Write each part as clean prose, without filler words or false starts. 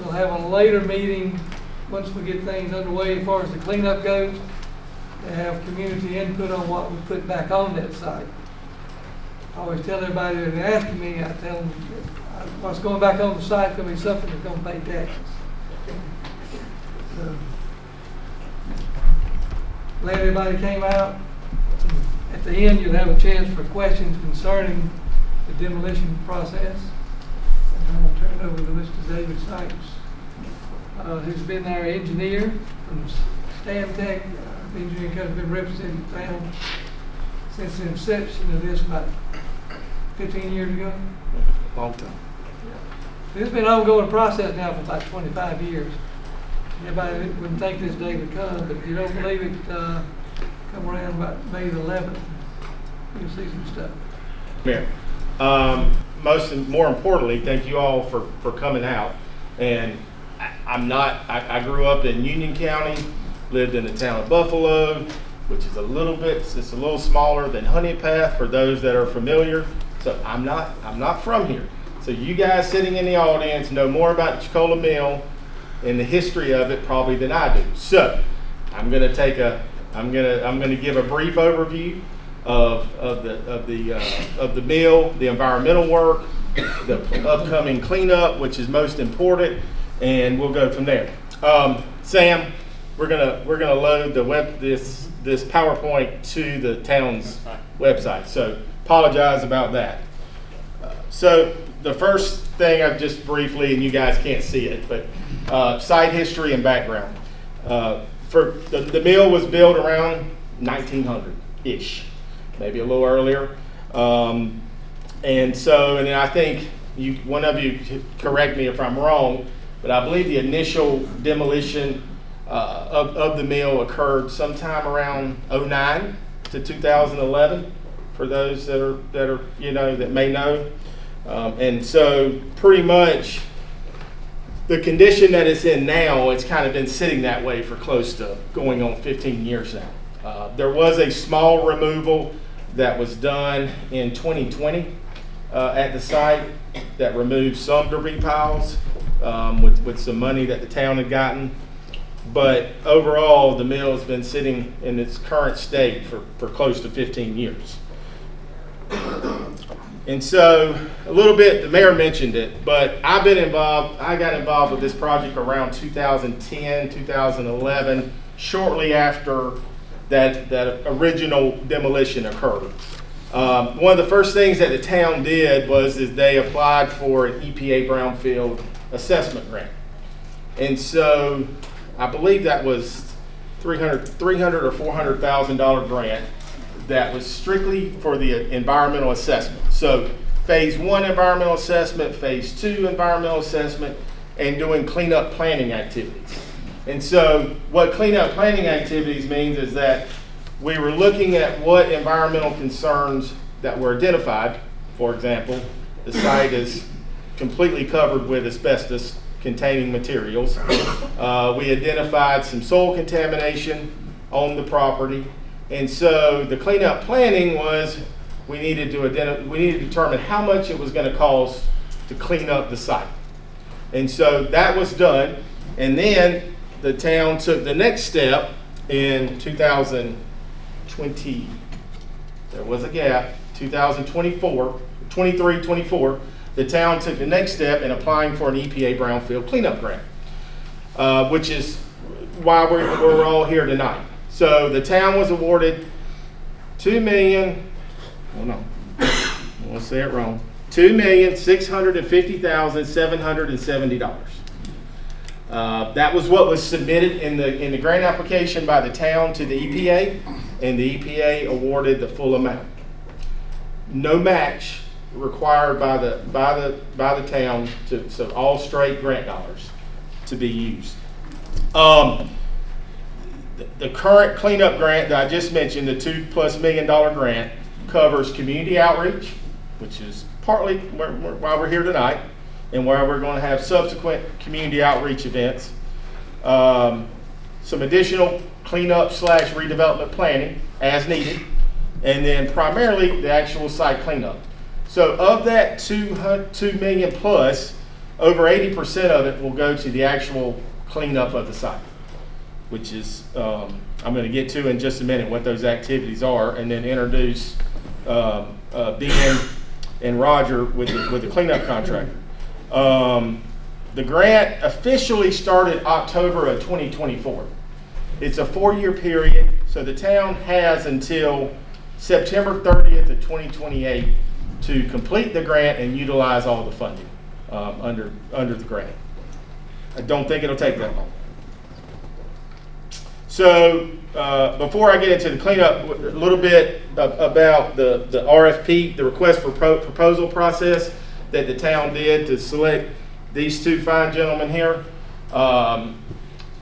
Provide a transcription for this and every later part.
we'll have a later meeting, once we get things underway as far as the cleanup goes, to have community input on what we put back on that site. I always tell everybody that they're asking me, I tell them, what's going back on the site is going to be something that's going to pay taxes. So, glad everybody came out. At the end, you'll have a chance for questions concerning the demolition process. And I'm going to turn it over to Mr. David Sykes, who's been our engineer from Stantec. Engineering company, been representing the town since the inception of this about 15 years ago. Long time. It's been an ongoing process now for about 25 years. Everybody wouldn't think this day would come, but if you don't believe it, come around about May the 11th, you'll see some stuff. Mayor, more importantly, thank you all for coming out. And I grew up in Union County, lived in the town of Buffalo, which is it's a little smaller than Honey Path for those that are familiar. So I'm not from here. So you guys sitting in the audience know more about Chiquola Mill and the history of it probably than I do. So I'm gonna give a brief overview of the mill, the environmental work, the upcoming cleanup, which is most important, and we'll go from there. Sam, we're gonna load this PowerPoint to the town's website. So apologize about that. So the first thing I've just briefly, and you guys can't see it, but site history and background. For the mill was built around 1900-ish, maybe a little earlier. And then I think one of you correct me if I'm wrong, but I believe the initial demolition of the mill occurred sometime around 2009 to 2011. For those that may know, and so pretty much the condition that it's in now, it's kind of been sitting that way for close to going on 15 years now. There was a small removal that was done in 2020 at the site that removed some debris piles with some money that the town had gotten. But overall, the mill has been sitting in its current state for close to 15 years. And so a little bit, the mayor mentioned it, but I got involved with this project around 2010, 2011, shortly after that original demolition occurred. One of the first things that the town did was they applied for an EPA brownfield assessment grant. And so I believe that was $300 or $400,000 grant that was strictly for the environmental assessment. So phase 1 environmental assessment, phase 2 environmental assessment, and doing cleanup planning activities. And so what cleanup planning activities means is that we were looking at what environmental concerns that were identified. For example, the site is completely covered with asbestos containing materials. We identified some soil contamination on the property. And so the cleanup planning was we needed to determine how much it was going to cost to clean up the site. And so that was done. And then the town took the next step in 2020. There was a gap. 2024, 23, 24. The town took the next step in applying for an EPA brownfield cleanup grant, which is why we're all here tonight. So the town was awarded $2,650,770. That was what was submitted in the grant application by the town to the EPA, and the EPA awarded the full amount. No match required by the town, so all straight grant dollars to be used. The current cleanup grant that I just mentioned, the $2+ million grant, covers community outreach, which is partly why we're here tonight, and why we're going to have subsequent community outreach events. Some additional cleanup / redevelopment planning as needed, and then primarily the actual site cleanup. So of that $2 million plus, over 80% of it will go to the actual cleanup of the site, which is, I'm going to get to in just a minute what those activities are, and then introduce Ben and Roger with the cleanup contractor. The grant officially started October of 2024. It's a 4-year period, so the town has until September 30th of 2028 to complete the grant and utilize all the funding under the grant. I don't think it'll take that long. So before I get into the cleanup, a little bit about the RFP, the request for proposal process that the town did to select these two fine gentlemen here.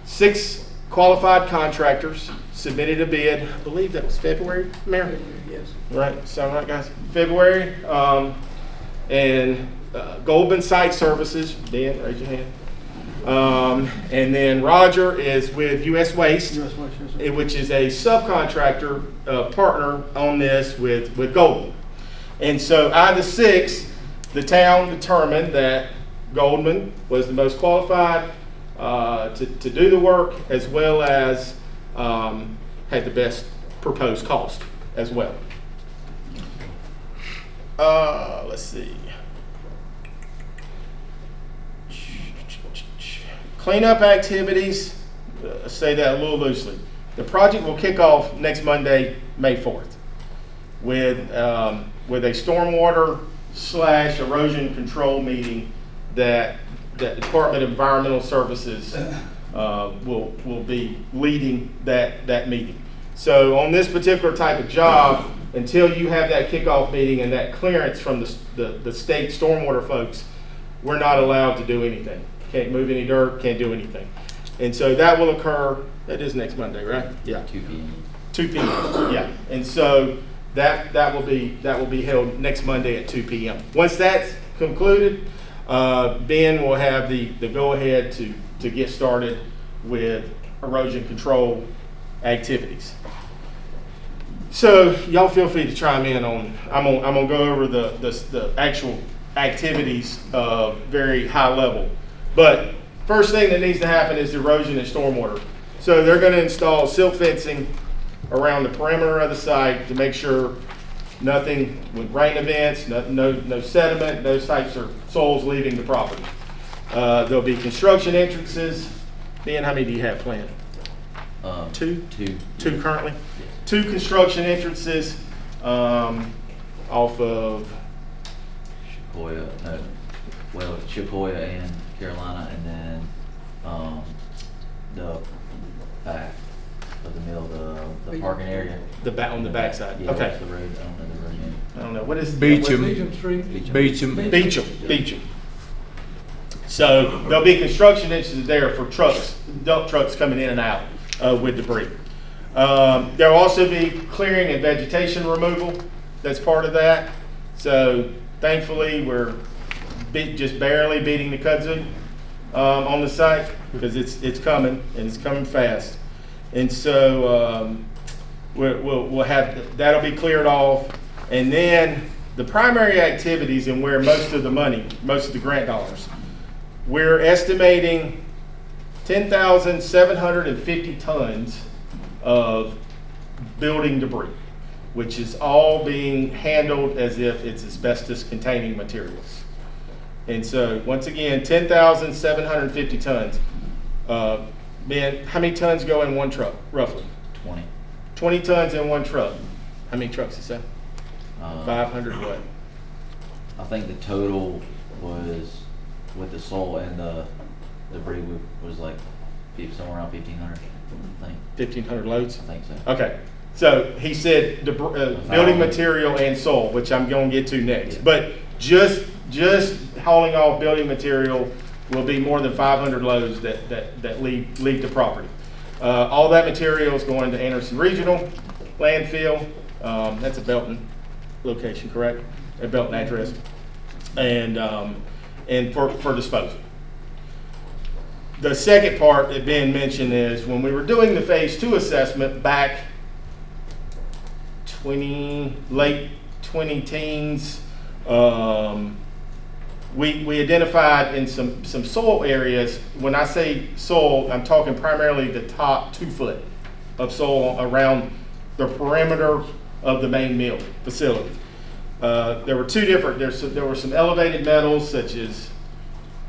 6 qualified contractors submitted a bid. I believe that was February, Mayor? Yes. Right, sound right, guys? February. And Goldman Site Services, Ben, raise your hand. And then Roger is with US Waste, which is a subcontractor partner on this with Goldman. And so out of the 6, the town determined that Goldman was the most qualified to do the work, as well as had the best proposed cost as well. Let's see. Cleanup activities, say that a little loosely. The project will kick off next Monday, May 4th, with a stormwater / erosion control meeting that the Department of Environmental Services will be leading that meeting. So on this particular type of job, until you have that kickoff meeting and that clearance from the state stormwater folks, we're not allowed to do anything. Can't move any dirt, can't do anything. And so that will occur, that is next Monday, right? Yeah. 2 p.m. 2 p.m. Yeah. And so that will be held next Monday at 2 p.m. Once that's concluded, Ben will have the go-ahead to get started with erosion control activities. So y'all feel free to chime in on. I'm gonna go over the actual activities very high level. But first thing that needs to happen is erosion and stormwater. So they're going to install silt fencing around the perimeter of the site to make sure nothing with rain events, no sediment, those types of soils leaving the property. There'll be construction entrances. Ben, how many do you have planned? 2? 2 currently? Yes. 2 construction entrances off of Chiquola and Carolina, and then the back of the mill, the parking area. on the backside. Yeah, Okay. what's the road? I don't know the road name. I don't know. What is Beecham. Beecham Street. Beecham. So there'll be construction entrances there for trucks, dump trucks coming in and out with debris. There'll also be clearing and vegetation removal. That's part of that. So thankfully, we're just barely beating the kudzu on the site, because it's coming, and it's coming fast. And so we'll have that'll be cleared off, and then the primary activities and where most of the grant dollars, we're estimating 10,750 tons of building debris, which is all being handled as if it's asbestos containing materials. And so once again, 10,750 tons. Ben, how many tons go in one truck, roughly? 20. 20 tons in one truck. How many trucks is that? 500 what? I think the total was, with the soil and the debris, was like somewhere around 1,500. I think. 1,500 loads? I think so. Okay. So he said building material and soil, which I'm going to get to next. Yeah. But just hauling off building material will be more than 500 loads that leave the property. All that material is going to Anderson Regional landfill. That's a Belton location, correct? A Belton address, and for disposal. The second part that Ben mentioned is when we were doing the phase 2 assessment back late 20 teens, we identified in some soil areas. When I say soil, I'm talking primarily the top 2 foot of soil around the perimeter of the main mill facility. There were two different, there were some elevated metals such as,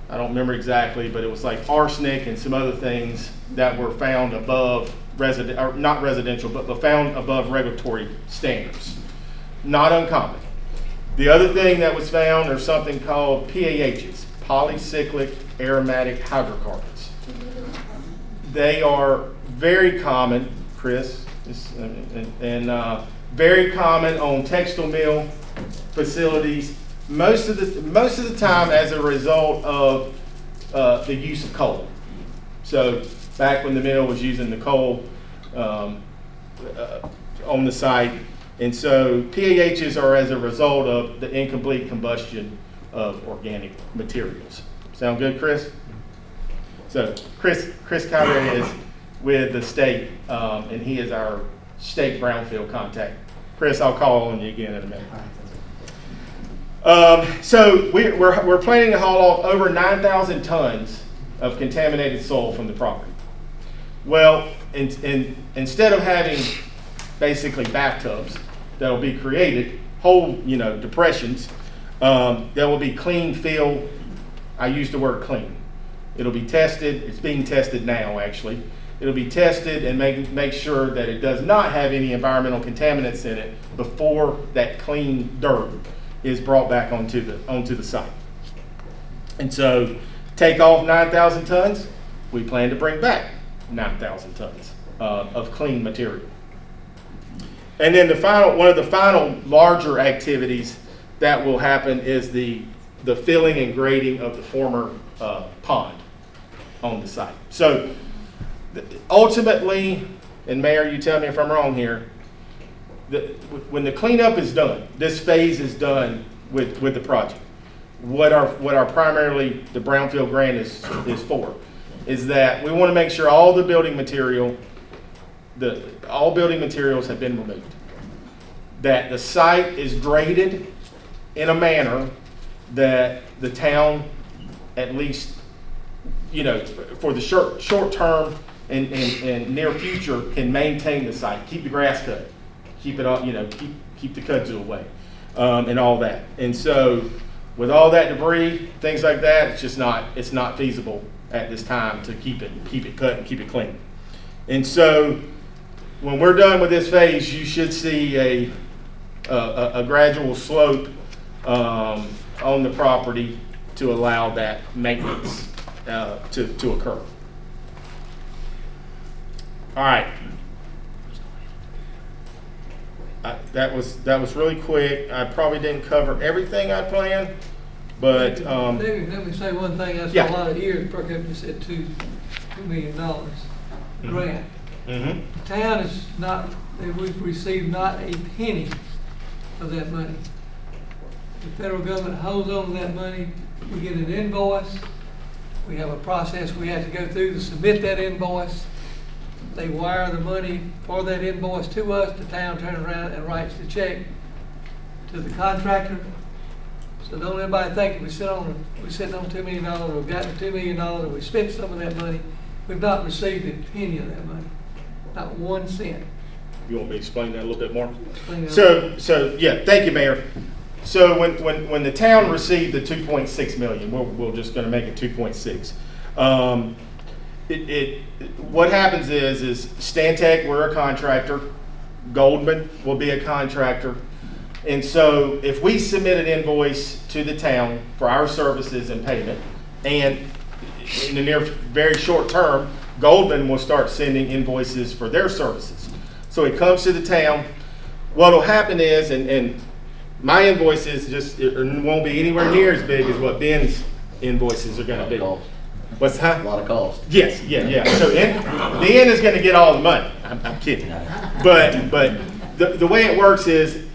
I don't remember exactly, but it was like arsenic and some other things that were found above not residential, but found above regulatory standards. Not uncommon. The other thing that was found are something called PAHs, polycyclic aromatic hydrocarbons. They are very common, Chris, and very common on textile mill facilities. Most of the time as a result of the use of coal. So back when the mill was using the coal on the site, and so PAHs are as a result of the incomplete combustion of organic materials. Sound good, Chris? So Chris Kyrie is with the state, and he is our state brownfield contact. Chris, I'll call on you again in a minute. So we're planning to haul off over 9,000 tons of contaminated soil from the property. Well, instead of having basically bathtubs that will be created, whole depressions, there will be clean fill. I use the word clean. It'll be tested. It's being tested now, actually. It'll be tested and make sure that it does not have any environmental contaminants in it before that clean dirt is brought back onto the site. And so, take off 9,000 tons. We plan to bring back 9,000 tons of clean material. And then one of the final larger activities that will happen is the filling and grading of the former pond on the site. So ultimately, and Mayor, you tell me if I'm wrong here, when the cleanup is done, this phase is done with the project. What our primarily the brownfield grant is for is that we want to make sure all the building material, all building materials have been removed. That the site is graded in a manner that the town, at least, for the short term and near future, can maintain the site, keep the grass cut, keep it up, keep the kudzu away, and all that. And so, with all that debris, things like that, it's not feasible at this time to keep it cut and keep it clean. And so, when we're done with this phase, you should see a gradual slope on the property to allow that maintenance to occur. All right. That was really quick. I probably didn't cover everything I planned, but let me say one thing. That's yeah. a lot of ears perked up. You said $2 million grant. Mm-hmm. The town is not. We've received not a penny of that money. The federal government holds on to that money. We get an invoice. We have a process we have to go through to submit that invoice. They wire the money for that invoice to us. The town turns around and writes the check to the contractor. So don't everybody think that we're sitting on $2 million, or we've gotten $2 million, or we spent some of that money. We've not received a penny of that money. Not 1 cent. You want me to explain that a little bit more? Explain that So yeah, thank you, Mayor. So when the town received the 2.6 million, we're just going to make it 2.6. What happens is Stantec, we're a contractor. Goldman will be a contractor. And so if we submit an invoice to the town for our services and payment, and in the near very short term, Goldman will start sending invoices for their services. So it comes to the town. What will happen is, and my invoices it won't be anywhere near as big as what Ben's invoices are going to be. What's that? A lot of cost. Yes, yeah. So Ben is going to get all the money. I'm kidding. But the way it works is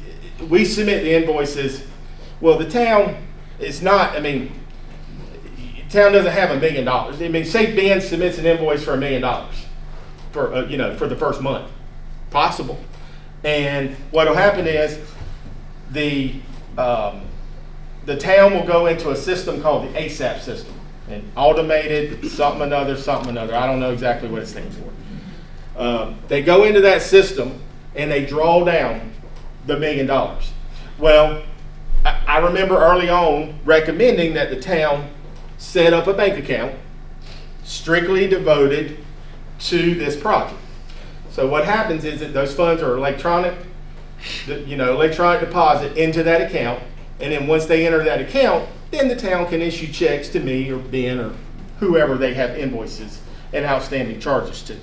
we submit the invoices. Well, the town is not. The town doesn't have $1 million. Say Ben submits an invoice for $1 million for the first month. Possible. And what will happen is the the town will go into a system called the ASAP system, and automated something another. I don't know exactly what it stands for. They go into that system and they draw down the $1 million. Well, I remember early on recommending that the town set up a bank account strictly devoted to this project. So what happens is that those funds are electronic deposit into that account, and then once they enter that account, then the town can issue checks to me or Ben or whoever they have invoices and outstanding charges to.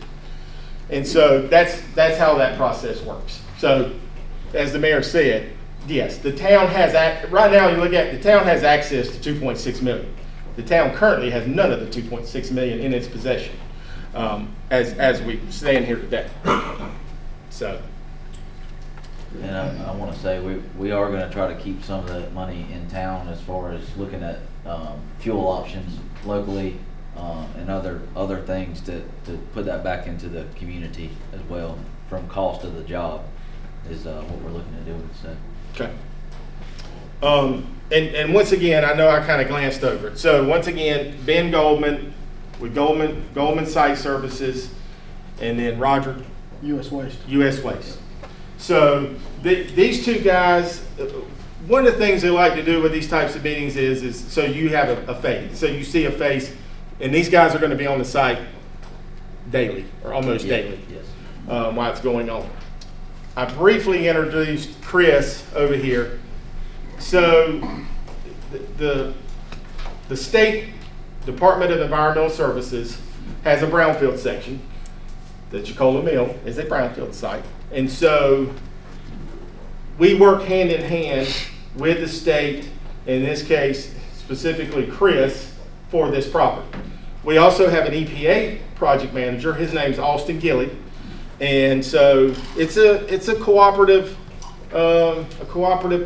And so that's how that process works. So as the mayor said, yes, the town has, right now you look at, the town has access to 2.6 million. The town currently has none of the 2.6 million in its possession as we stand here today. So. And I want to say we are going to try to keep some of the money in town as far as looking at fuel options locally and other things to put that back into the community as well from cost of the job is what we're looking at doing. So. Okay. And once again, I know I kind of glanced over it. So once again, Ben Goldman with Goldman Site Services, and then Roger. U.S. Waste. U.S. Waste. So these two guys, one of the things they like to do with these types of meetings is so you have a face. So you see a face, and these guys are going to be on the site daily or almost daily while it's going on. I briefly introduced Chris over here. So the State Department of Environmental Services has a brownfield section. The Chiquola Mill is a brownfield site. And so we work hand in hand with the state, in this case, specifically Chris, for this property. We also have an EPA project manager. His name's Austin Gilly. And so it's a cooperative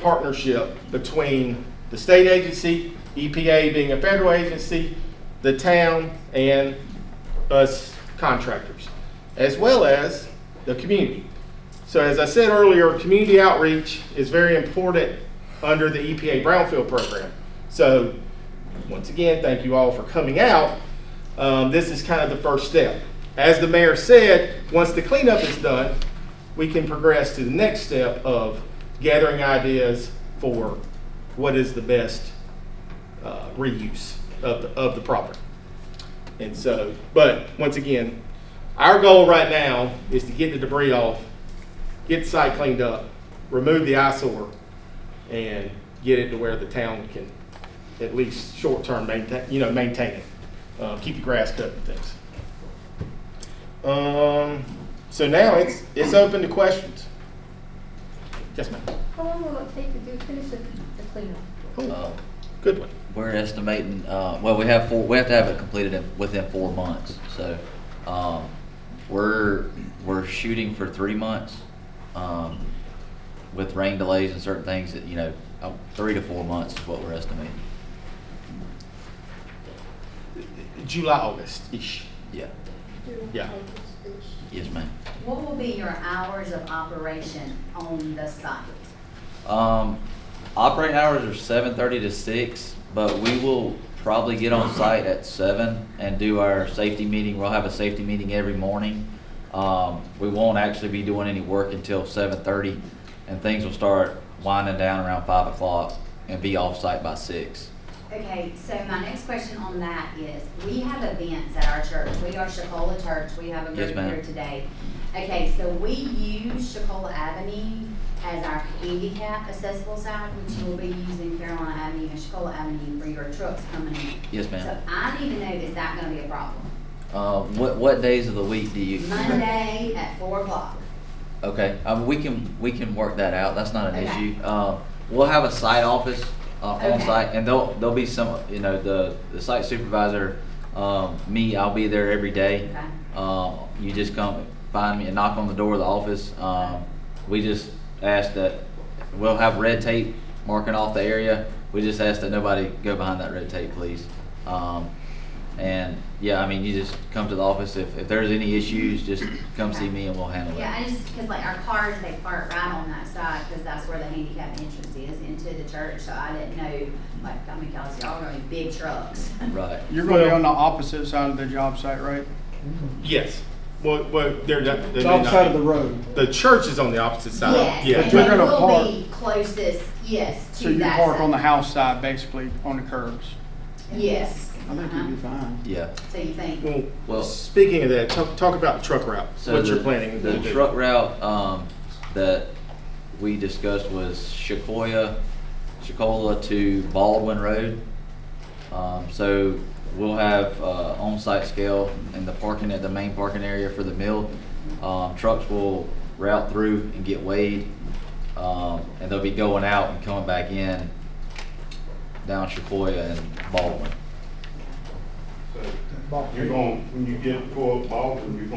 partnership between the state agency, EPA being a federal agency, the town, and us contractors, as well as the community. So as I said earlier, community outreach is very important under the EPA Brownfield program. So once again, thank you all for coming out. This is kind of the first step. As the mayor said, once the cleanup is done, we can progress to the next step of gathering ideas for what is the best reuse of the property. And so, but once again, our goal right now is to get the debris off, get the site cleaned up, remove the eyesore, and get it to where the town can at least short-term maintain it, keep the grass cut and things. So now it's open to questions. Yes, ma'am. How long will it take to finish the cleanup? Good one. We're estimating. Well, we have to have it completed within 4 months. So we're shooting for 3 months. With rain delays and certain things, that 3 to 4 months is what we're estimating. July, August-ish. Yeah. Yeah. Yes, ma'am. What will be your hours of operation on the site? Operating hours are 7:30 to 6, but we will probably get on site at 7 and do our safety meeting. We'll have a safety meeting every morning. We won't actually be doing any work until 7:30, and things will start winding down around 5 o'clock and be off site by 6. Okay, so my next question on that is, we have events at our church. We are Chiquola Church. We have a Yes, group ma'am. here today. Okay, so we use Chiquola Avenue as our handicap accessible side, which you will be using Carolina Avenue and Chiquola Avenue for your trucks coming in. Yes, ma'am. So I need to know, is that gonna be a problem? What days of the week do you? Monday at 4 o'clock. Okay, we can work that out. That's not an Okay. issue. We'll have a site office on Okay. site, and there'll be some. The site supervisor, me, I'll be there every day. Okay. You just come find me and knock on the door of the office. We just ask that we'll have red tape marking off the area. We just ask that nobody go behind that red tape, please. And yeah, I mean, you just come to the office. If there's any issues, just come see me and we'll handle it. Yeah, I just, cause like our cars, they park right on that side, cause that's where the handicap entrance is into the church, so I didn't know, like, I mean, cause y'all are gonna be big trucks. Right. You're gonna be on the opposite side of the job site, right? Yes. Well, they're not. The opposite side of the road. The church is on the opposite side. Yes, Yeah. and You're they gonna will park- be closest, yes, So to you that park on the side. house side, basically, on the curbs. Yes. I think you'll be fine. Yeah. So you think, Well, speaking of that, talk about the truck route. So What you're the- planning. The to do. truck route, that we discussed was Chiquola to Baldwin Road. So we'll have, on-site scale in the parking at the main parking area for the mill. Trucks will route through and get weighed, and they'll be going out and coming back in down Chiquola and Baldwin. You're going, when you get toward Baldwin, are you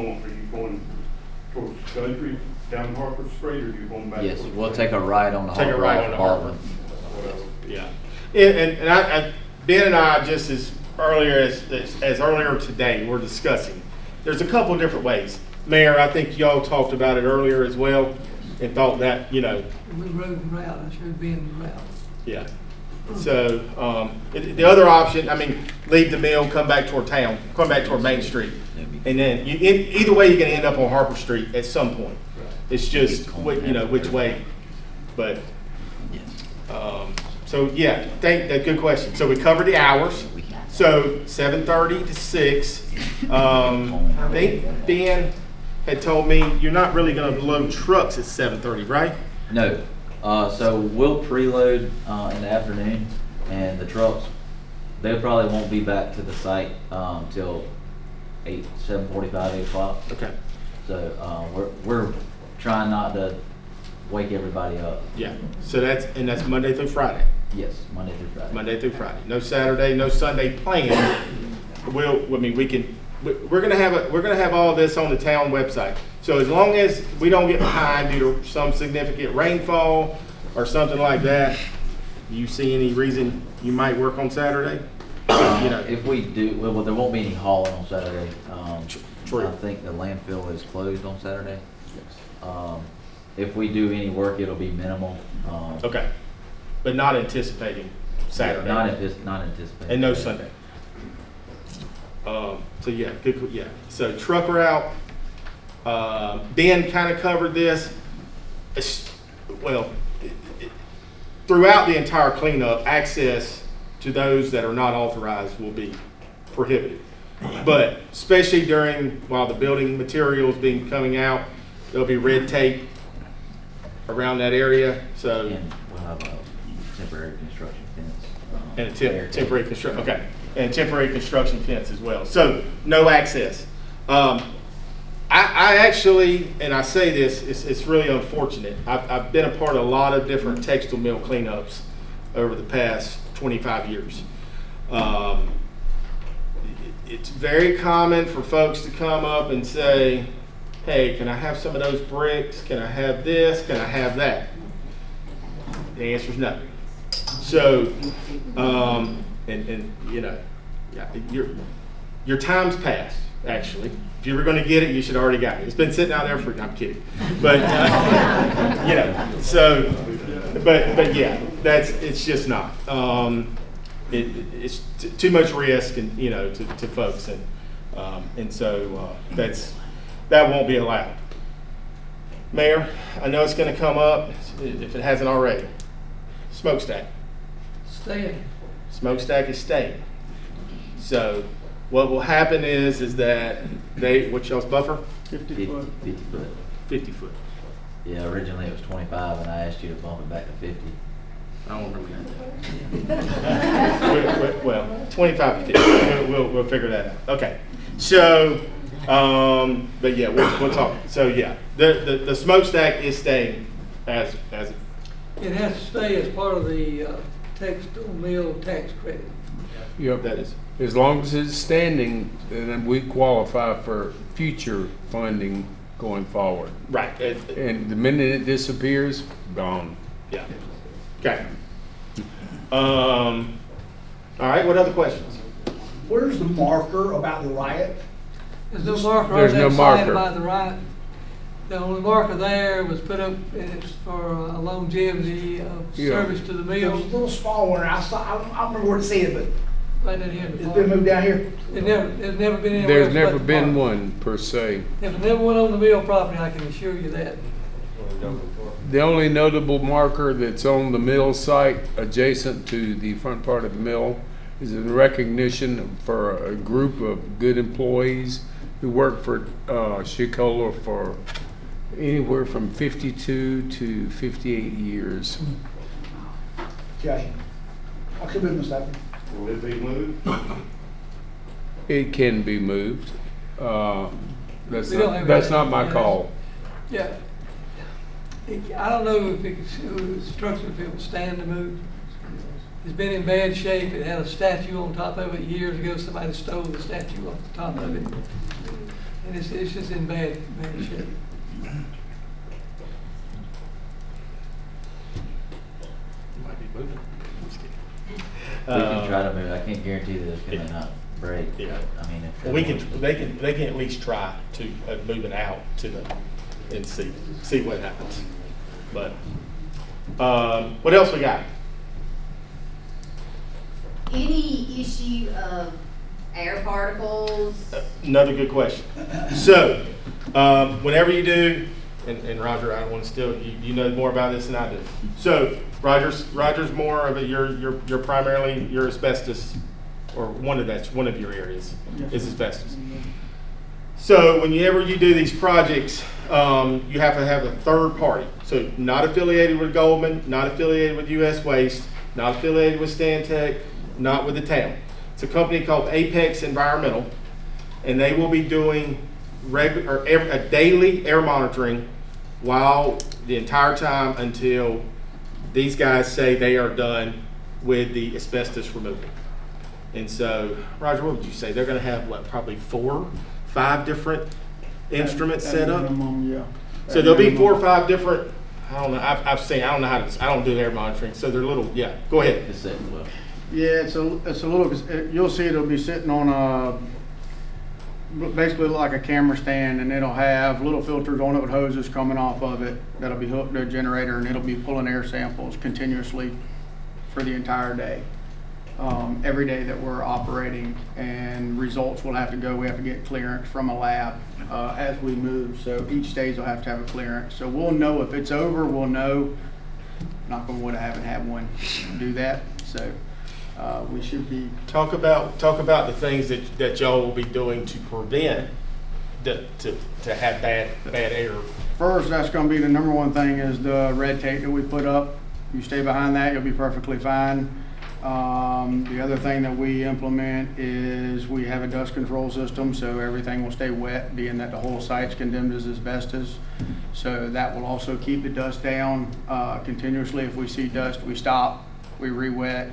going towards Country, down Harper Street, or you going back? Yes, towards- we'll take a ride on the Take a harbor ride off on the Baldwin. harbor. Yeah. And I, Ben and I, just as earlier as earlier today, we're discussing, there's a couple of different ways. Mayor, I think y'all talked about it earlier as well, and thought that, We road and route, I should be in the route. yeah. So, the other option, I mean, leave the mill, come back toward town, come back toward Main Street. And then, either way, you're gonna end up on Harper Street at some point. It's just, which way, but, so, yeah, good question. So we covered the hours. So 7:30 to 6. I think Ben had told me you're not really gonna load trucks at 7:30, right? No, so we'll preload in the afternoon, and the trucks, they probably won't be back to the site till 7:45, 8 o'clock. Okay. So we're trying not to wake everybody up. Yeah. So that's Monday through Friday. Yes, Monday through Friday. Monday through Friday. No Saturday, no Sunday planned. We're gonna have all this on the town website. So as long as we don't get behind due to some significant rainfall or something like that, you see any reason you might work on Saturday? If we do, well, there won't be any hauling on Saturday. True. I think the landfill is closed on Saturday. If we do any work, it'll be minimal. Okay. But not anticipating Saturday. Not anticipating. And no Sunday. So yeah, good, yeah. So truck route, Ben kind of covered this. Throughout the entire cleanup, access to those that are not authorized will be prohibited. But especially while the building materials being coming out, there'll be red tape around that area, so. And we'll have a temporary construction fence. And there. temporary construction, okay, and temporary construction fence as well. So no access. I actually, and I say this, it's really unfortunate. I've been a part of a lot of different textile mill cleanups over the past 25 years. It's very common for folks to come up and say, hey, can I have some of those bricks? Can I have this? Can I have that? The answer is no. So, your time's passed, actually. If you were gonna get it, you should already got it. It's been sitting out there for, I'm kidding. But, but yeah, it's just not. It's too much risk and, to folks. And so that won't be allowed. Mayor, I know it's gonna come up, if it hasn't already. Smokestack. Staying. Smokestack is staying. So what will happen is that what's y'all's buffer? 50 foot. 50 foot. 50 foot. Yeah, originally it was 25, and I asked you to bump it back to 50. I don't remember that. Well, 25 to 50. We'll figure that out. Okay. So, but yeah, we'll talk. So yeah, the smokestack is staying as It has to stay as part of the textile mill tax credit. Yep. that is. As long as it's standing, then we qualify for future funding going forward. Right. And the minute it disappears, gone. Yeah. Okay. All right. What other questions? Where's the marker about the riot? There's no marker on There's no that side marker. by the right. The only marker there was put up, and it's for longevity of Yeah. service to the There was a mill. little small one, I saw, I don't remember where to see it, but Right in here. in the it's park. been moved down here. There's never been anywhere There's else but never the been park. one per se. There's never one on the mill property, I can assure you that. The only notable marker that's on the mill site adjacent to the front part of the mill is in recognition for a group of good employees who worked for Chiquola for anywhere from 52 to 58 years. Okay. I could be mistaken. Will it be moved? It can be moved. That's We don't have that's any- not my yeah, call. Yeah. I don't know if the structure, if it would stand to move. It's been in bad shape. It had a statue on top of it years ago. Somebody stole the statue off the top of it. And it's just in bad shape. We can try to move, I can't guarantee that it's gonna not break. Yeah. I mean, if. Well, they can at least try to move it out to the, and see what happens. But, what else we got? Any issue of air particles? Another good question. So, whenever you do, and Roger, I don't want to steal, you know more about this than I do. So, Roger's more of a, you're primarily your asbestos, or one of your areas is asbestos. So, whenever you do these projects, you have to have a third party. So, not affiliated with Goldman, not affiliated with US Waste, not affiliated with Stantec, not with the town. It's a company called Apex Environmental, and they will be doing a daily air monitoring while the entire time until these guys say they are done with the asbestos removal. And so, Roger, what would you say? They're going to have what, probably 4, 5 different instruments At set up. minimum, yeah. So there'll be 4 or 5 different. I don't know. I've seen. I don't know how to. I don't do air monitoring. So they're little. Yeah. Go ahead. It's sitting well. Yeah, it's a little, you'll see it'll be sitting on basically like a camera stand, and it'll have little filters on it with hoses coming off of it that'll be hooked to a generator, and it'll be pulling air samples continuously for the entire day. Every day that we're operating, and results will have to go, we have to get clearance from a lab as we move, so each stage will have to have a clearance. So we'll know if it's over, we'll know. Knock on wood, I haven't had one do that, so we should be. Talk about the things that y'all will be doing to prevent to have bad air. First, that's gonna be the number one thing is the red tape that we put up. You stay behind that, you'll be perfectly fine. The other thing that we implement is we have a dust control system, so everything will stay wet, being that the whole site's condemned as asbestos. So that will also keep the dust down continuously. If we see dust, we stop, we re-wet,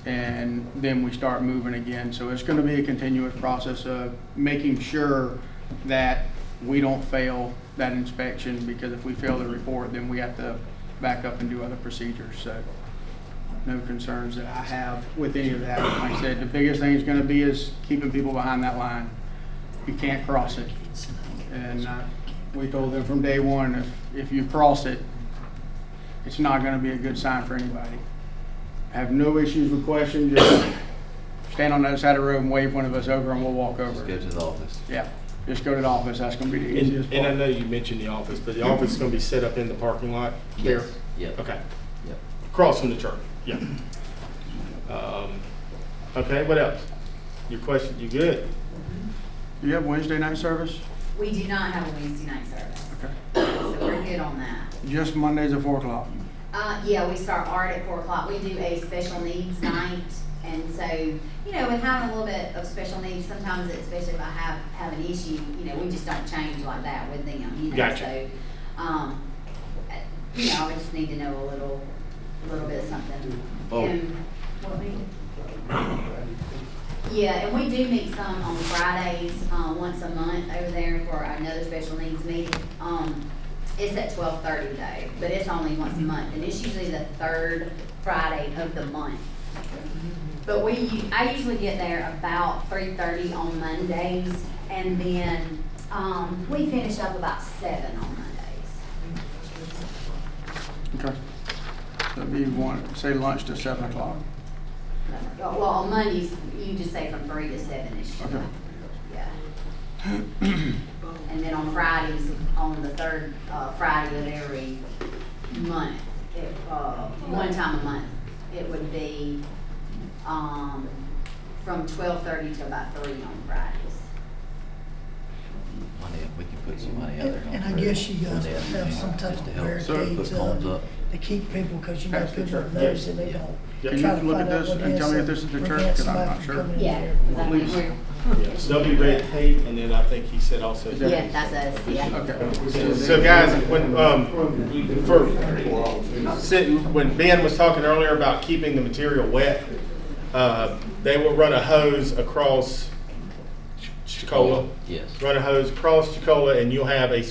and then we start moving again. So it's gonna be a continuous process of making sure that we don't fail that inspection, because if we fail the report, then we have to back up and do other procedures. So no concerns that I have with any of that. Like I said, the biggest thing is gonna be is keeping people behind that line. You can't cross it. And we told them from day one, if you cross it, it's not gonna be a good sign for anybody. Have no issues with questions, just stand on the other side of the road and wave one of us over and we'll walk Just over. go to the office. Yeah, just go to the office, that's gonna be the easiest And I part. know you mentioned the office, but the office is going to be set up in the parking lot there. Yes. Yep. Okay. Yep. Across from the church. Yeah. Okay. What else? Your question? You good? You have Wednesday night service? We do not have a Wednesday night service, Okay. so we're good on that. Just Mondays at 4 o'clock. Yeah, we start art at 4 o'clock. We do a special needs night. And so, you know, with having a little bit of special needs, sometimes especially if I have an issue, you know, we just don't change like that with them, you know. Gotcha. So, you know, I just need to know a little bit of something. Oh. And what we, yeah, and we do meet some on Fridays, once a month over there for another special needs meeting. It's at 12:30 though, but it's only once a month, and it's usually the third Friday of the month. But I usually get there about 3:30 on Mondays, and then, we finish up about 7 on Mondays. Okay. So if you want, say lunch to 7 o'clock. Well, on Mondays, you just say from 3 to 7-ish. Okay. Yeah. And then on Fridays, on the third, Friday of every month, one time a month, it would be, from 12:30 to about 3 on Fridays. Money, we can put some money out there. And I guess you guys would have some type Just to of help barricades put cones up up. to keep people, because you know Pass the people church. notice that they don't. Yeah. Can you try to look find at out this what and it tell is me if this is the church? prevent 'Cause I'm somebody not from sure. coming in Yeah, here. 'cause I think Please. we're, There'll be red tape, and then I think he said also. yeah, that's us, yeah. Okay. So guys, when, when Ben was talking earlier about keeping the material wet, they will run a hose across Chiquola. Yes. Run a hose across Chiquola, and you'll have a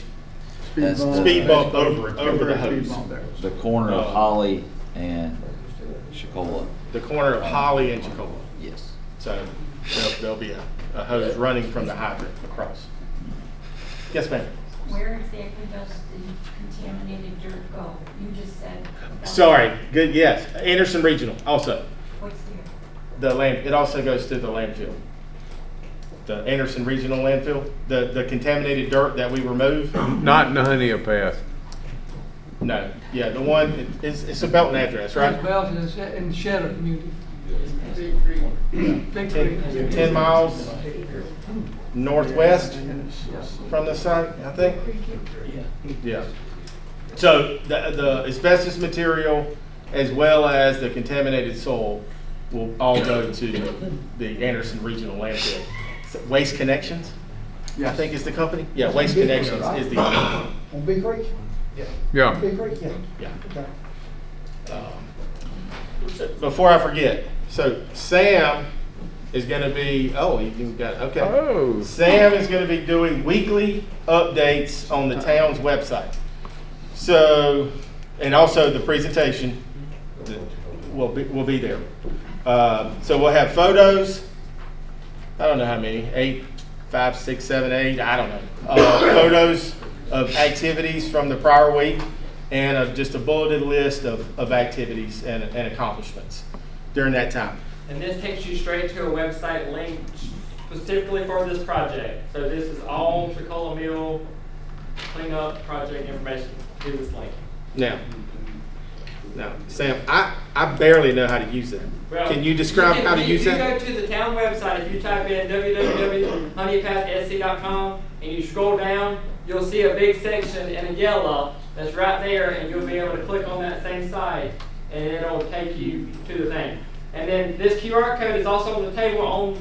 That's the- speed bump over the hose. Speed bump there. The corner of Holly and Chiquola. The corner of Holly and Chiquola. Yes. So there'll be a hose running from the hydrant across. Yes, ma'am. Where exactly does the contaminated dirt go? You just said. Sorry. Good. Yes. Anderson Regional also. What's there? The land. It also goes to the landfill. The Anderson Regional landfill. The contaminated dirt that we remove. Not in the Honey Path. No. Yeah. The one. It's a Belton address, right? It's Belton in the Shadow community. Big Creek. 10 miles northwest from the site, I think. Yeah. So the asbestos material as well as the contaminated soil will all go to the Anderson Regional Landfill. Waste Connections, I think is the company. Yeah, Waste Connections is the company. On Big Creek? Yeah. Big Creek, yeah. Yeah. Okay. Before I forget, so Sam is going to be, oh, you got it, okay. Oh. Sam is going to be doing weekly updates on the town's website. So, and also the presentation will be there. So we'll have photos. I don't know how many, 8, 5, 6, 7, 8, I don't know. Photos of activities from the prior week and just a bulleted list of activities and accomplishments during that time. And this takes you straight to a website link specifically for this project. So this is all Chiquola Mill cleanup project information through this link. Now, Sam, I barely know how to use that. Well, Can you describe how to use that? If you go to the town website, if you type in www.honeypathsc.com and you scroll down, you'll see a big section in yellow that's right there, and you'll be able to click on that same site, and it'll take you to the thing. And then this QR code is also on the table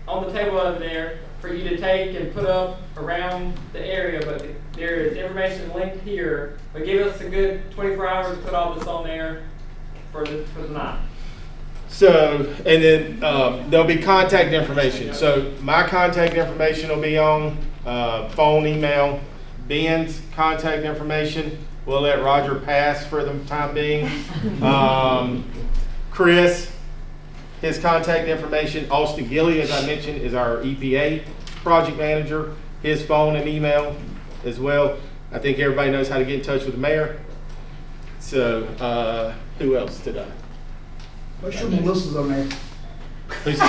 on the table over there for you to take and put up around the area. But there is information linked here. But give us a good 24 hours to put all this on there for the night. So, and then there'll be contact information. So my contact information will be on phone, email. Ben's contact information, we'll let Roger pass for the time being. Chris, his contact information. Austin Gilly, as I mentioned, is our EPA project manager. His phone and email as well. I think everybody knows how to get in touch with the mayor. So, who else did I? Make sure Melissa's on there. Who's-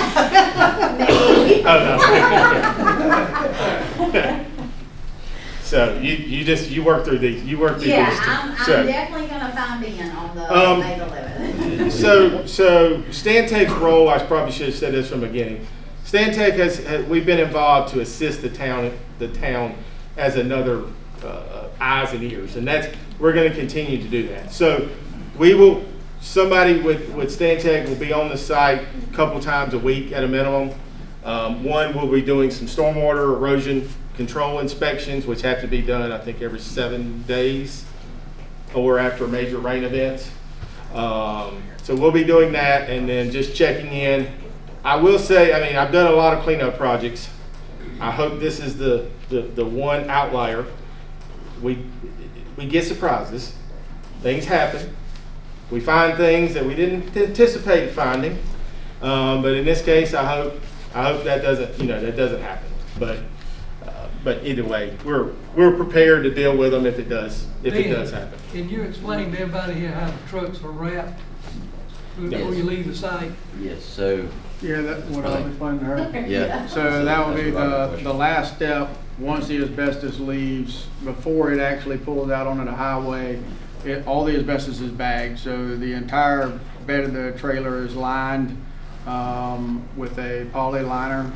Oh, no. So you work through these. You work through Yeah, these. I'm definitely gonna find Ben on the May 11th. So Stantec's role, I probably should have said this from the beginning. Stantec has we've been involved to assist the town as another eyes and ears, and we're going to continue to do that. So somebody with Stantec will be on the site a couple times a week at a minimum. One will be doing some stormwater erosion control inspections, which have to be done, I think, every 7 days or after major rain events. So we'll be doing that and then just checking in. I will say, I mean, I've done a lot of cleanup projects. I hope this is the one outlier. We get surprises. Things happen. We find things that we didn't anticipate finding. But in this case, I hope that doesn't, that doesn't happen. But either way, we're prepared to deal with them if it does happen. Can you explain to everybody here how the trucks are wrapped before Yes. you leave the site? Yes, so, Yeah, that's what I was explaining to her. yeah. So that would be That's a lot of the questions. last step, once the asbestos leaves, before it actually pulls out onto the highway, all the asbestos is bagged, so the entire bed of the trailer is lined with a poly liner,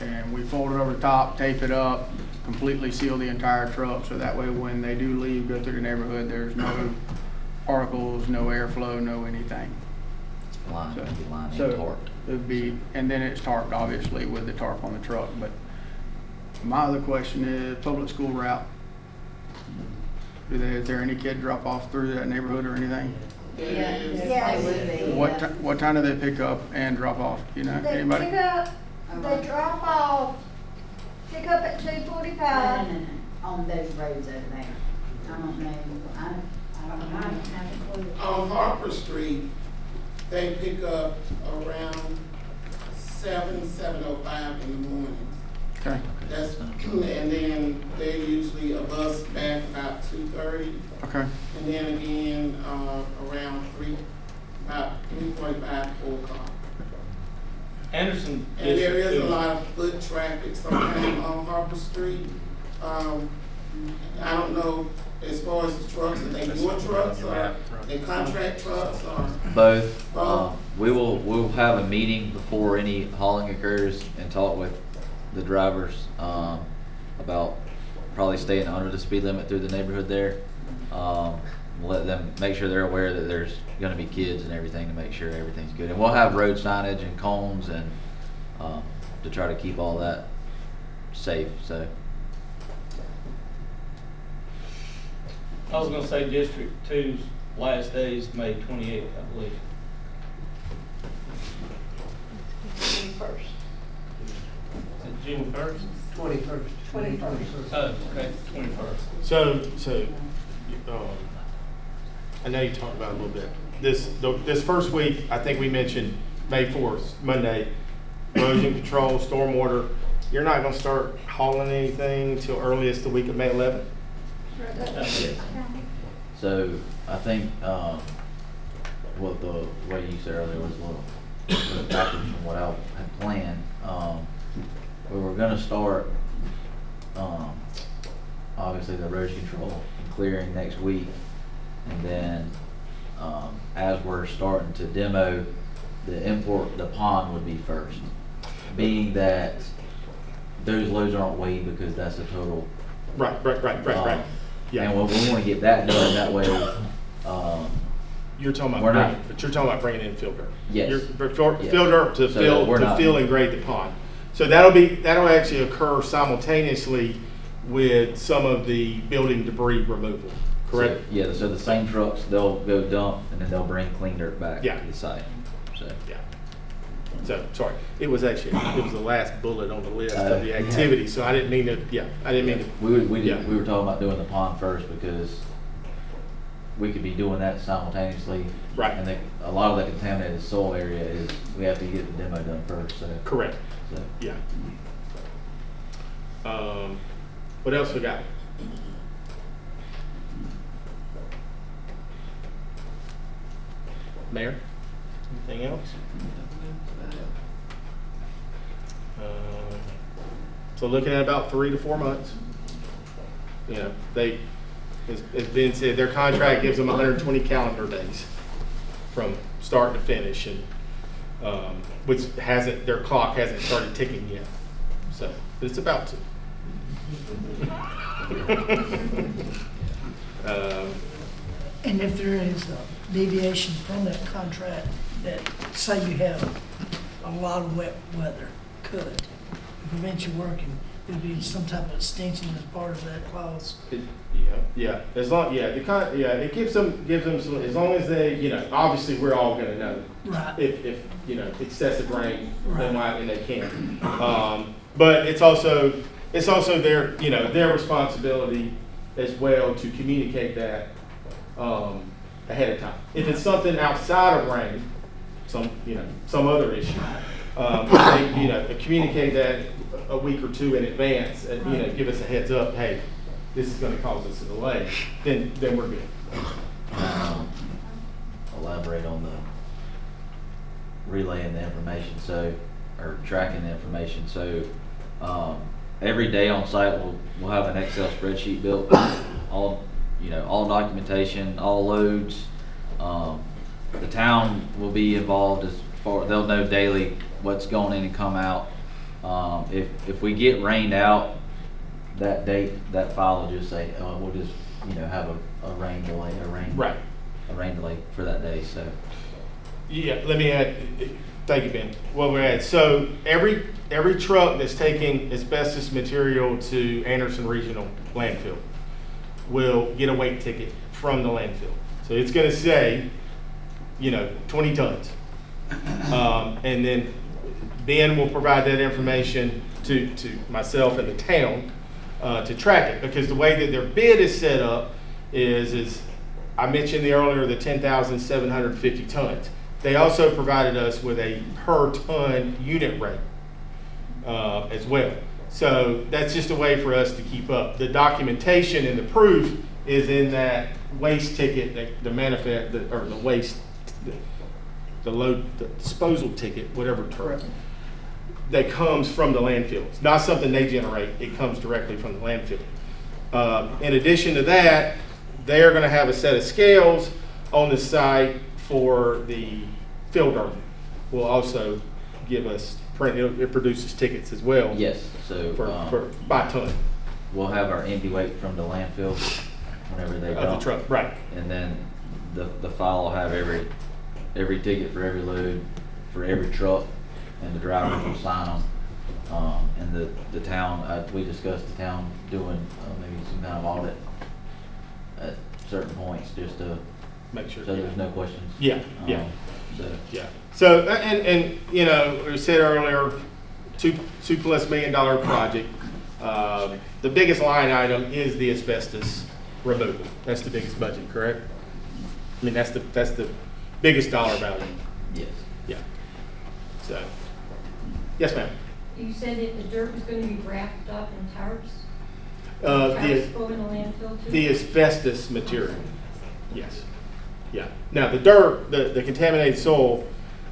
and we fold it over the top, tape it up, completely seal the entire truck, so that way when they do leave, go through the neighborhood, there's no particles, no airflow, no anything. Line, So- be lined so and tarped. It'd be, and then it's tarped, obviously, with the tarp on the truck, but my other question is, public school route. Is there any kid drop off through that neighborhood or anything? Yeah, they would be. yeah. What time do they pick up and drop off, you know, They anybody? pick up, they drop off, pick up at No, 2:45. no, no, on those roads over there. I don't know, I don't know. I don't have a clue. On Harper Street, they pick up around 7:05 in the morning. Okay, That's, and then they're usually a bus back about 2:30, okay, and then again, around about 3:45, 4 o'clock. Anderson. And there is a lot of foot traffic sometimes on Harper Street. I don't know, as far as the trucks, are they your trucks or they contract trucks or? Both. Both. We'll have a meeting before any hauling occurs and talk with the drivers about probably staying under the speed limit through the neighborhood there. Let them make sure they're aware that there's going to be kids and everything to make sure everything's good. And we'll have road signage and cones and to try to keep all that safe. So. I was gonna say District Two's last day is May 28th, I believe. June 1st. Is it June 1st? 21st. 21st. Oh, okay, 21st. So, I know you talked about it a little bit. This first week, I think we mentioned May 4th, Monday, erosion control, stormwater. You're not gonna start hauling anything till earliest the week of May 11th? Yes. So I think what the way you said earlier was a little backwards from what I had planned. We were gonna start obviously the erosion control and clearing next week, and then as we're starting to demo the pond would be first, being that those loads aren't weighed because that's a total. Right. Yeah. And we want to get that done, that way, You're talking We're about not- but you're talking about bringing in fill dirt. Yes. Fill Yes. dirt to So we're not- fill and grade the pond. So that'll actually occur simultaneously with some of the building debris removal, correct? So, yeah, so the same trucks, they'll go dump and then they'll bring clean dirt back Yeah. to the site, so. Yeah. So, sorry, it was the last bullet on the list of the Yeah. activity, so I didn't mean to, We Yeah. were talking about doing the pond first because we could be doing that simultaneously. Right. And a lot of the contaminated soil area is, we have to get the demo done first, so. correct, So, yeah. What else we got? Mayor, anything else? So looking at about 3 to 4 months. You know, as Ben said, their contract gives them 120 calendar days from start to finish, and which their clock hasn't started ticking yet. So, but it's about to. And if there is a deviation from that contract, that say you have a lot of wet weather, could prevent you working, it'd be some type of extension as part of that clause. It gives them some, as long as they, obviously we're all gonna know. Right. If excessive rain, then Right. and they can. But it's also their responsibility as well to communicate that, ahead of time. If it's something outside of rain, some other issue. They, communicate that a week or two in advance, give us a heads up, hey, this is gonna cause us a delay, then we're good. Elaborate on the relaying the information, or tracking the information. So, every day on site, we'll have an Excel spreadsheet built, all documentation, all loads. The town will be involved they'll know daily what's going in and come out. If we get rained out that date, that file will just say, we'll just, have a rain delay, Right. a rain delay for that day, so. Yeah, let me add, thank you, Ben. What we're at, so every truck that's taking asbestos material to Anderson Regional Landfill will get a weight ticket from the landfill. So it's gonna say, 20 tons. And then Ben will provide that information to myself and the town to track it, because the way that their bid is set up is I mentioned earlier the 10,750 tons. They also provided us with a per ton unit rate as well. So that's just a way for us to keep up. The documentation and the proof is in that waste ticket, the manifest, or the waste, the load, the disposal ticket, whatever term, that comes from the landfill. It's not something they generate, it comes directly from the landfill. In addition to that, they're going to have a set of scales on the site for the fill dirt. Will also give us it produces tickets as well. Yes, so for by ton we'll have our empty weight from the landfill whenever they dump. Of the truck, right? And then the file will have every ticket for every load for every truck, and the drivers will sign them. And the town, we discussed the town doing maybe some kind of audit at certain points just to make sure so there's no questions. Yeah. So and we said earlier, $2+ million project. The biggest line item is the asbestos removal. That's the biggest budget, correct? I mean, that's the biggest dollar value. Yes. Yeah. So, yes, ma'am. You said that the dirt was going to be wrapped up in tarps? The go in the landfill too? The asbestos material. Yes. Yeah. Now the dirt, the contaminated soil,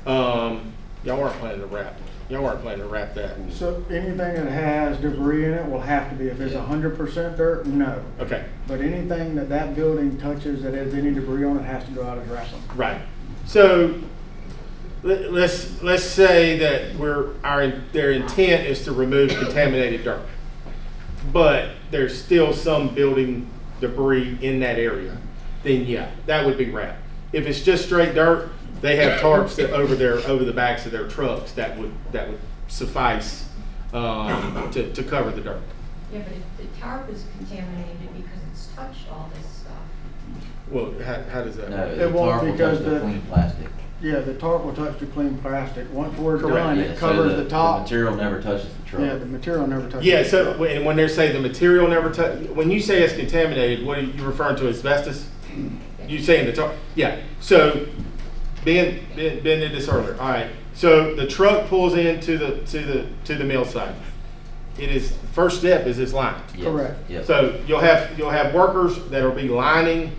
y'all weren't planning to wrap. Y'all weren't planning to wrap that. So anything that has debris in it will have to be, if it's 100% dirt, no. Okay. But anything that building touches that has any debris on it has to go out as wrapping. Right. So let's say that their intent is to remove contaminated dirt, but there's still some building debris in that area. Then yeah, that would be wrapped. If it's just straight dirt, they have tarps that over the backs of their trucks that would suffice to cover the dirt. Yeah, but if the tarp is contaminated because it's touched all this stuff. Well, how does that No, work? the It won't tarp will because touch the the- clean plastic. Yeah, the tarp will touch the clean plastic. Once we're Correct. done, Yeah, it so covers the top. The material never touches the truck. Yeah, the material never touches. Yeah. the So truck. when they say the material never touch, when you say it's contaminated, what are you referring to? Asbestos? You saying the tarp? Yeah. So Ben did this earlier. All right. So the truck pulls into the mill site. It is first step is this line. Yes. Correct. Yes. So you'll have workers that will be lining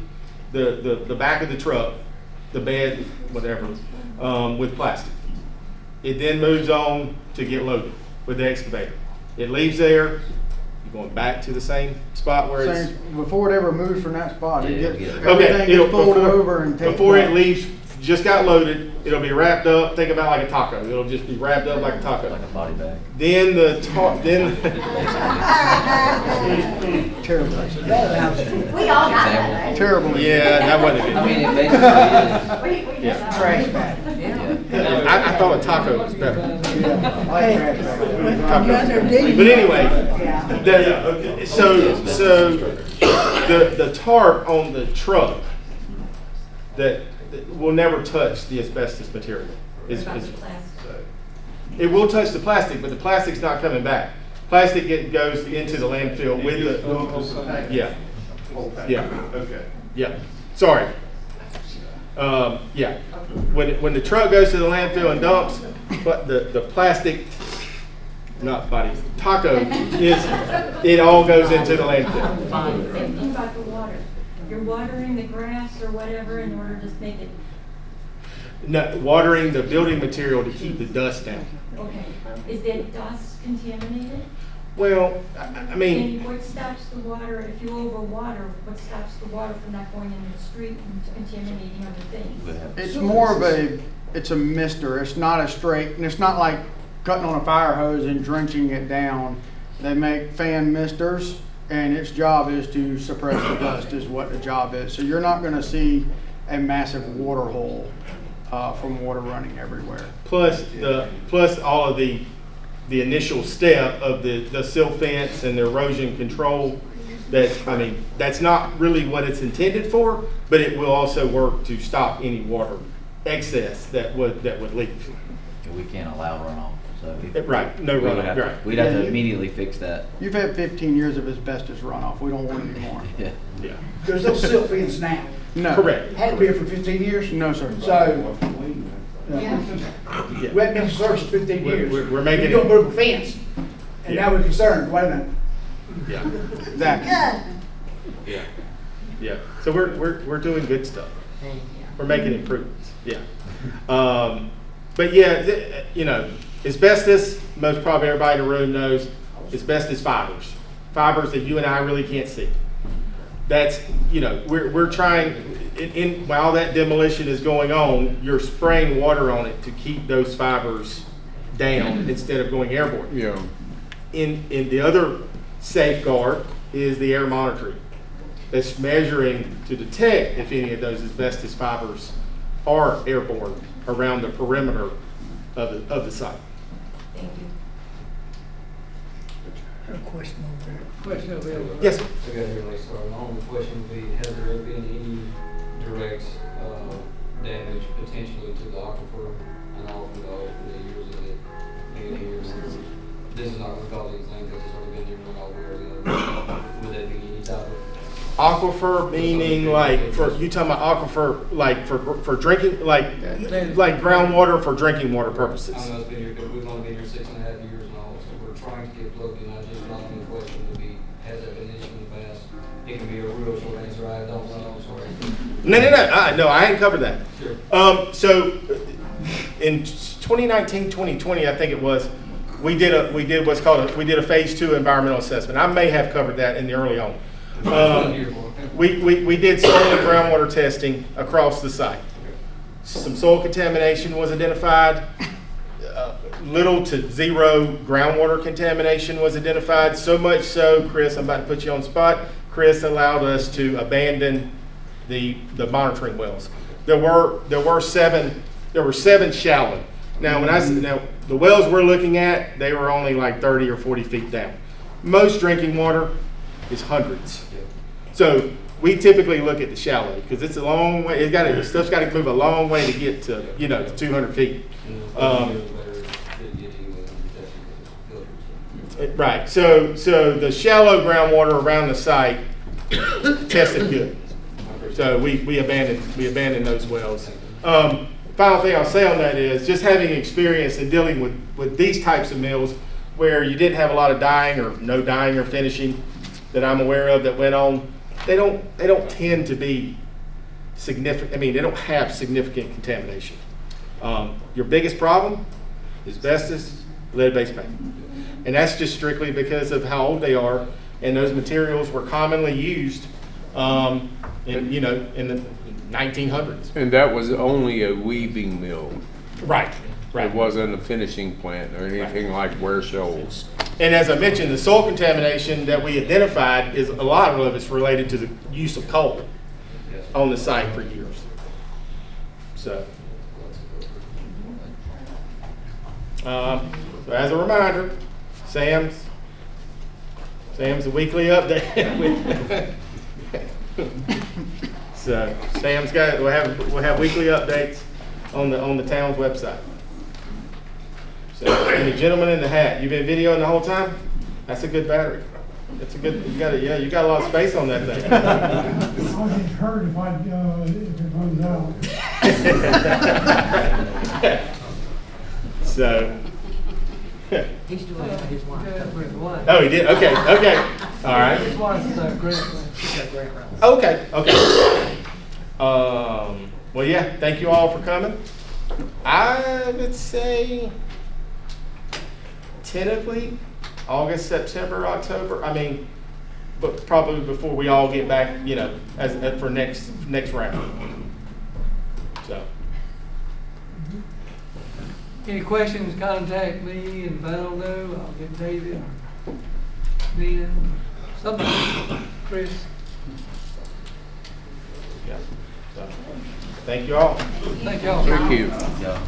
the back of the truck, the bed, whatever, with plastic. It then moves on to get loaded with the excavator. It leaves there. You're going back to the same spot where it's. Before it ever moves from that spot, it Yeah, gets, yeah. everything gets folded over and taken before it back. leaves, just got loaded. It'll be wrapped up. Think about like a taco. It'll just be wrapped up like a taco. Like a body bag. Then Terrible. We all got that, though. Terrible. yeah, that wasn't I mean, good. it basically is. We Yeah. just- Trash bag. Yeah. I thought a taco was better. Yeah, I like trash When bags. you're out there digging. But anyway, Yeah. so the tarp on the truck that will never touch the asbestos material. What about the plastic? It will touch the plastic, but the plastic's not coming back. Plastic goes into the landfill with the. Yeah. Yeah. Okay. Yeah. Sorry. Yeah. When the truck goes to the landfill and dumps, but the plastic, not bodies, taco it all goes into the landfill. Think about the water. You're watering the grass or whatever in order to make it, No, watering the building material to keep the dust down. okay. Is that dust contaminated? Well, I mean, And what stops the water, if you overwater, what stops the water from not going into the street and contaminating other things? It's more of it's a mister. It's not a straight, and it's not like cutting on a fire hose and drenching it down. They make fan misters, and its job is to suppress the dust is what the job is. So you're not gonna see a massive water hole from water running everywhere. plus all of the initial step of the silt fence and the erosion control. That's not really what it's intended for, but it will also work to stop any water excess that would leak. We can't allow runoff, so. Right, no we would runoff, have to- right. We'd have to immediately fix that. You've had 15 years of asbestos runoff. We don't want any more. Yeah. Yeah, There's no silt fence now. No. correct. Hadn't been for 15 years. No, sir. So, Yeah. Yeah. we haven't been in service for 15 We're- years. we're making We don't it- put up a fence. And Yeah. now we're concerned, wait a minute. Yeah, Exactly. yeah, yeah. So we're doing good stuff. We're making improvements. Yeah. But yeah, asbestos. Most probably everybody in the room knows asbestos fibers that you and I really can't see. That's we're trying. While that demolition is going on, you're spraying water on it to keep those fibers down instead of going airborne. Yeah. In the other safeguard is the air monitoring. That's measuring to detect if any of those asbestos fibers are airborne around the perimeter of the site. Thank you. I have a question over there. Question over there. Yes, sir. I got here late, so the only question would be, has there been any direct damage potentially to the aquifer? I know from the years of it being here, this is not going to cause anything because it's already been here for all years. Would there be any type of Aquifer meaning like for you talking about aquifer like for drinking like groundwater for drinking water purposes. I know it's been here, but we've only been here 6.5 years and all, so we're trying to get plugged in. I just not in the question to be, has that been an issue in the past? It can be a real short answer, I don't know, I'm sorry. No, I ain't covered that. Sure. So in 2019, 2020, I think it was, we did a phase 2 environmental assessment. I may have covered that in the early on. We did soil and groundwater testing across the site. Some soil contamination was identified. Little to zero groundwater contamination was identified. So much so, Chris, I'm about to put you on the spot. Chris allowed us to abandon the monitoring wells. There were seven shallow. Now the wells we're looking at, they were only like 30 or 40 feet down. Most drinking water is hundreds. So we typically look at the shallow because it's a long way. Stuff's got to move a long way to get to 200 feet. Right. So the shallow groundwater around the site tested good. So we abandoned those wells. Final thing I'll say on that is just having experience in dealing with these types of mills where you didn't have a lot of dyeing or no dyeing or finishing that I'm aware of that went on. They don't tend to be significant. I mean, they don't have significant contamination. Your biggest problem is asbestos, lead-based paint. And that's just strictly because of how old they are, and those materials were commonly used in the 1900s. And that was only a weaving mill. Right. It wasn't a finishing plant or anything like Ware Shoals. And as I mentioned, the soil contamination that we identified is a lot of it's related to the use of coal on the site for years. So as a reminder, Sam's a weekly update. So Sam's we'll have weekly updates on the town's website. So, and the gentleman in the hat, you've been videoing the whole time? That's a good battery. That's a good. You got a lot of space on that thing. I get hurt if it runs out. So, He's doing it for his wife. His wife. oh, he did, okay, okay, all right. His wife's a grant. She's got a grant writer. Okay, okay. Well, yeah, thank you all for coming. I would say tentatively August, September, October. I mean, but probably before we all get back, you know, as for next round. So, Any questions, contact me and Valdo. I'll get David or Ben, somebody, Chris. yeah. So, thank you all. Thank y'all. Thank you. Yeah.